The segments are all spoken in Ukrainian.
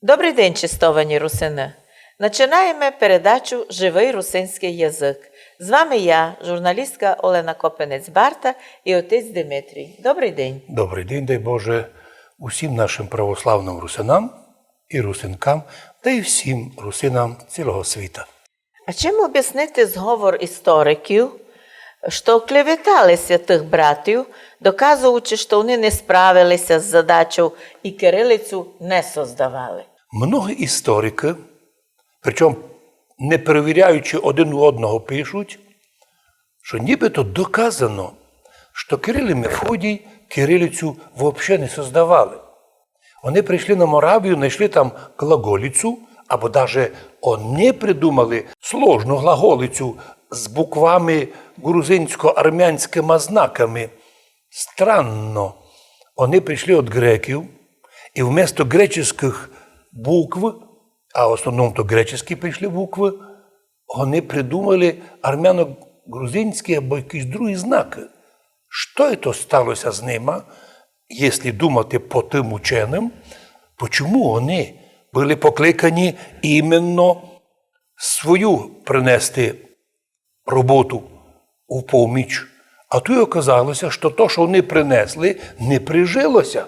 Добрий день, чистовані русини! Починаємо передачу «Живий русинський язик». З вами я, журналістка Олена Копенець-Барта і отець Димитрій. Добрий день! Добрий день, дай Боже, усім нашим православним русинам і русинкам, та й всім русинам цілого світа. А чим об'яснити зговор істориків, що клеветали святих братів, доказуючи, що вони не справилися з задачею і кирилицю не создавали? Многі історики, причому не перевіряючи один у одного, пишуть, що нібито доказано, що Кирил і Мефодій кирилицю взагалі не создавали. Вони прийшли на Моравію, знайшли там глаголицю, або навіть вони придумали сложну глаголицю з буквами грузинсько-армянськими знаками. Странно, вони прийшли від греків, і вместо греческих букв, а в основному то греческі прийшли букви, вони придумали армяно-грузинські або якісь другі знаки. Що це сталося з ними, якщо думати по тим ученим, чому вони були покликані іменно свою принести роботу у поміч. А тут оказалося, що те, що вони принесли, не прижилося.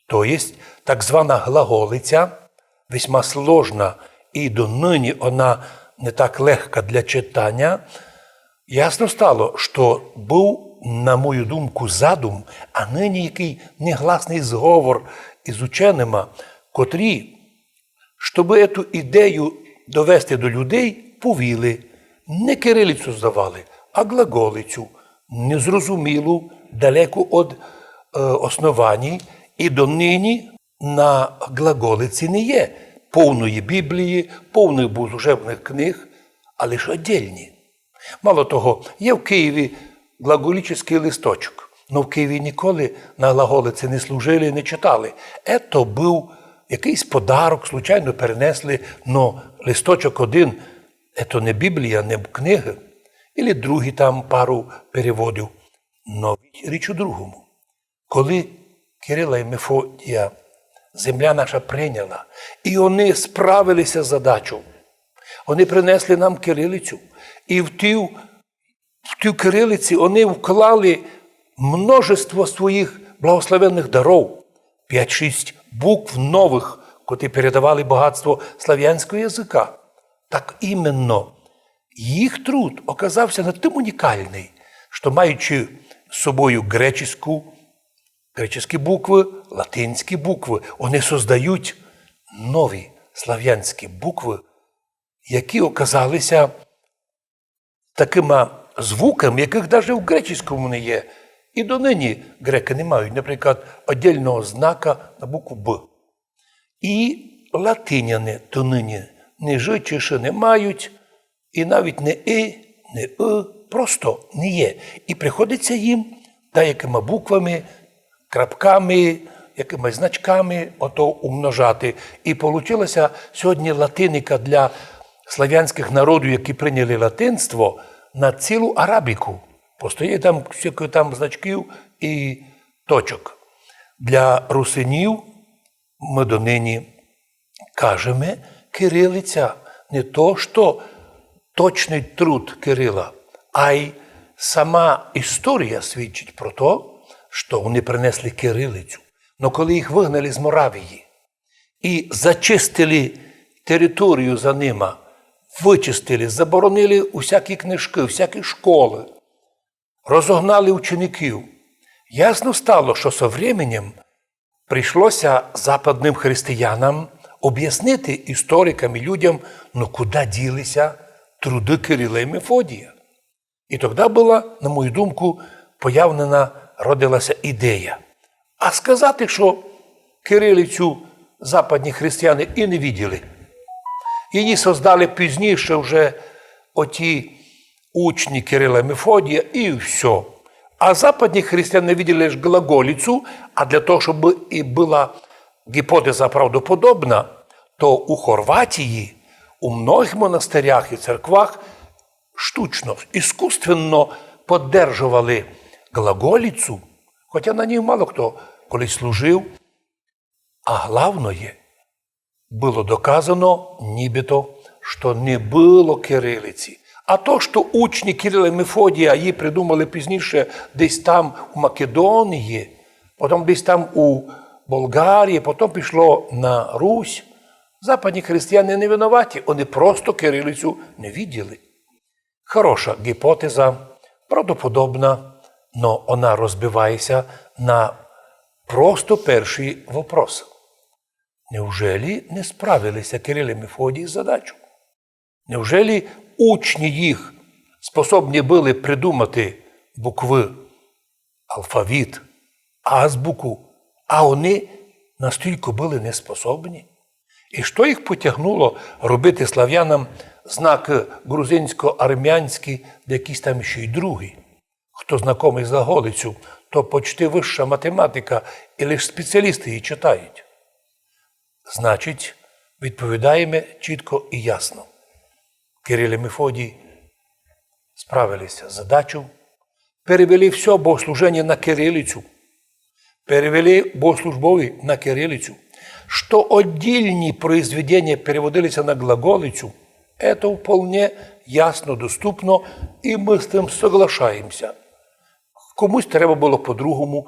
Тобто, так звана глаголиця, весьма сложна, і донині вона не так легка для читання, ясно стало, що був, на мою думку, задум, а нині який негласний зговор із ученими, котрі, щоб цю ідею довести до людей, повіли, не кирилицю здавали, а глаголицю, незрозумілу, далеку від основань, і донині на глаголиці не є повної Біблії, повних богослужебних книг, а лише віддільні. Мало того, є в Києві глаголічний листочок, але в Києві ніколи на глаголиці не служили і не читали. Це був якийсь подарок, случайно перенесли, але листочок один – це не Біблія, не книги, або другі там пару переводів. Но річ у другому. Коли Кирила і Мефодія земля наша прийняла, і вони справилися з задачею, вони принесли нам кирилицю, і в ту кирилиці вони вклали множество своїх благословенних даров, 5-6 букв нових, котрі передавали багатство слав'янського язика. Так іменно їх труд оказався не тим унікальний, що маючи з собою греческі букви, латинські букви, вони создають нові слав'янські букви, які оказалися такими звуками, яких навіть в греческому не є. І донині греки не мають, наприклад, окремого знака на букву «Б». І латиняни донині не «ж» чи «ш» не мають, і навіть не «и», не «и», просто не є. І приходиться їм деякими буквами, крапками, якимись значками ото умножати. І вийшла сьогодні латиника для слав'янських народів, які прийняли латинство, на цілу арабіку. Постоїть там всяких там значків і точок. Для русинів ми донині кажемо, кирилиця не то, що точний труд Кирила, а й сама історія свідчить про те, що вони принесли кирилицю. Но коли їх вигнали з Моравії і зачистили територію за ними, вичистили, заборонили усякі книжки, всякі школи, розогнали учеників, ясно стало, що з часом прийшлося западним християнам об'яснити історикам і людям, куди ділися труди Кирила і Мефодія. І тоді була, на мою думку, родилася ідея. А сказати, що кирилицю западні християни і не виділи. Її создали пізніше вже оті учні Кирила і Мефодія, і все. А западні християни виділи лише глаголицю, а для того, щоб і була гіпотеза правдоподобна, то у Хорватії, у многих монастирях і церквах штучно, іскусственно підтримували глаголицю, хоча на ній мало хто колись служив. А головне, було доказано, нібито, що не було кирилиці. А то, що учні Кирила і Мефодія її придумали пізніше десь там у Македонії, потім десь там у Болгарії, потім пішло на Русь, западні християни не винуваті, вони просто кирилицю не виділи. Хороша гіпотеза, правдоподобна, но вона розбивається на просто перший вопрос. Неужели не справилися Кирил і Мефодій з задачею? Неужели учні їх способні були придумати букви, алфавіт, азбуку, а вони настільки були неспособні? І що їх потягнуло робити слав'янам знаки грузинсько-армянські, де якісь там ще й другі? Хто знайомий з глаголицю, то почти вища математика, і лише спеціалісти її читають. Значить, відповідаємо чітко і ясно. Кирил і Мефодій справилися з задачею, перевели все богослуження на кирилицю, перевели богослужбові на кирилицю, что отдельные произведения переводились на глаголицу, это вполне ясно доступно, и мы с тим соглашаємося. Комусь треба було по-другому.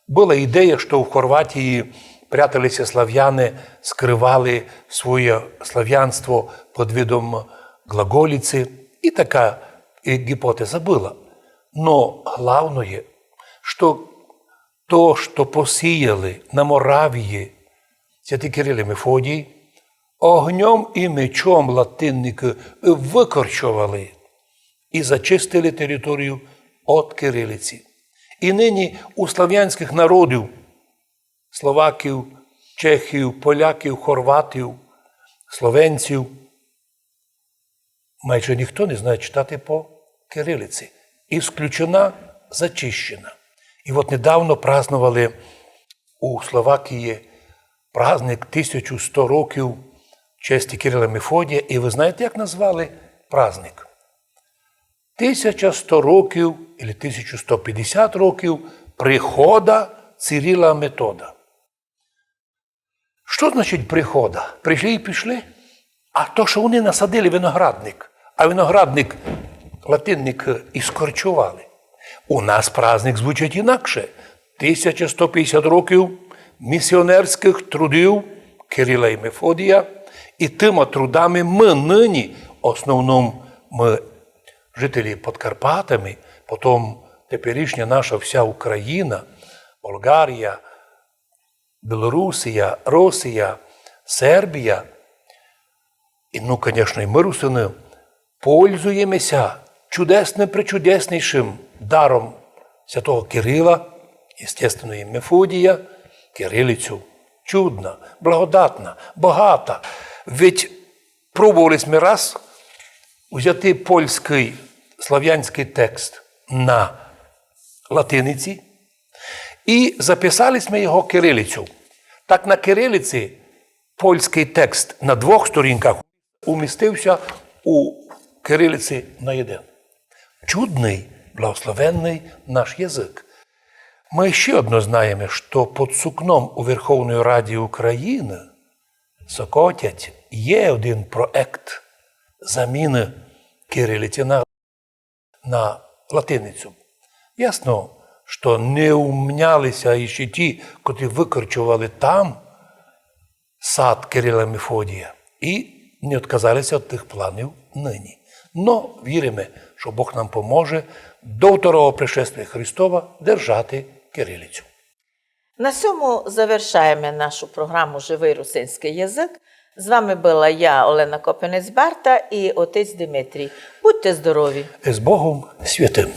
Була ідея, що в Хорватії пряталися слав'яни, скривали своє слав'янство під видом глаголиці. І така гіпотеза була. Но главное, що то, що посіяли на Моравії святий Кирил і Мефодій, огнем і мечом латинники викорчували і зачистили територію від кирилиці. І нині у слав'янських народів, словаків, чехів, поляків, хорватів, словенців, майже ніхто не знає читати по кирилиці. Ісключена, зачищена. І от недавно празднували у Словакії праздник 1100 років честі Кирила і Мефодія. І ви знаєте, як назвали праздник? 1100 років, або 1150 років прихода Цирила Метода. Що значить прихода? Прийшли і пішли? А то, що вони насадили виноградник, а виноградник латинник іскорчували. У нас праздник звучить інакше. 1150 років місіонерських трудів Кирила і Мефодія, і тими трудами ми нині, основному ми жителі під Карпатами, потім теперішня наша вся Україна, Болгарія, Білорусія, Росія, Сербія, і, ну, звісно, і ми, русини, пользуємося чудесним-пречудеснішим даром святого Кирила, естественно, і Мефодія, кирилицю. Чудна, благодатна, багата. Ведь пробували ми раз взяти польський, слав'янський текст на латиниці і записали ми його кирилицю. Так на кирилиці польський текст на 2 сторінках умістився у кирилиці на 1. Чудний, благословенний наш язик. Ми ще одно знаємо, що під сукном у Верховної Раді України Сокотять є один проект заміни кирилиці на латиницю. Ясно, що не умнялися іще ті, котрі викорчували там сад Кирила і Мефодія, і не відказалися від тих планів нині. Но віримо, що Бог нам поможе до второго пришествия Христова держати кирилицю. На цьому завершаємо нашу програму «Живий русинський язик». З вами була я, Олена Копенець-Барта, і отець Дмитрій. Будьте здорові! З Богом святим!